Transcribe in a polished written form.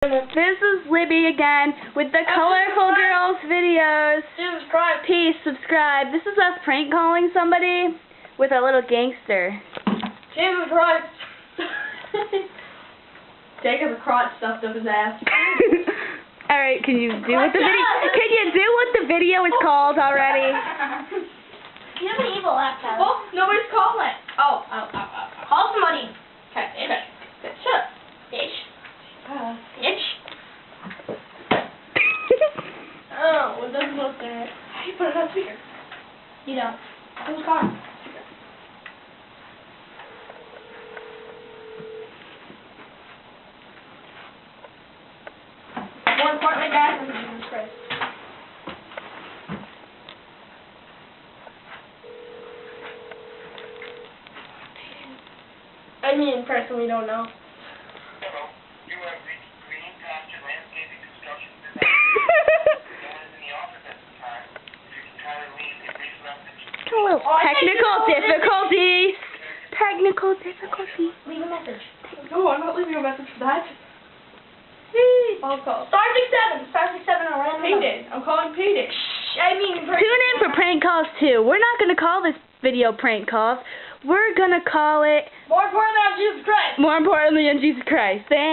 This is Libby again with the Colorful Girls videos. Subscribe. Peace, subscribe. This is us prank calling somebody with a little gangster. Subscribe. Jacob's crotch stuffed up his ass. Alright, can you do what the video is called already? You have an evil laugh, Tyler. Oh, nobody's calling. Oh. Call somebody. Okay. Shut up. Bitch. Bitch. Oh, it doesn't look there. How do you put it on speaker? You don't. Who's calling? More importantly, guys, I'm Jesus Christ. I mean, person we don't know. Hello, you have reached Green Pasture Landscaping Construction Design. No one is in the office at this time. If you can kindly leave a brief message. Hello. Technical difficulties. Technical difficulties. Leave a message. No, I'm not leaving a message for that. I'll call. Star 67. Star 67 on random. Payday. I'm calling Payday. Tune in for prank calls too. We're not going to call this video prank calls. We're going to call it More importantly, on Jesus Christ. More Importantly on Jesus Christ. Thanks.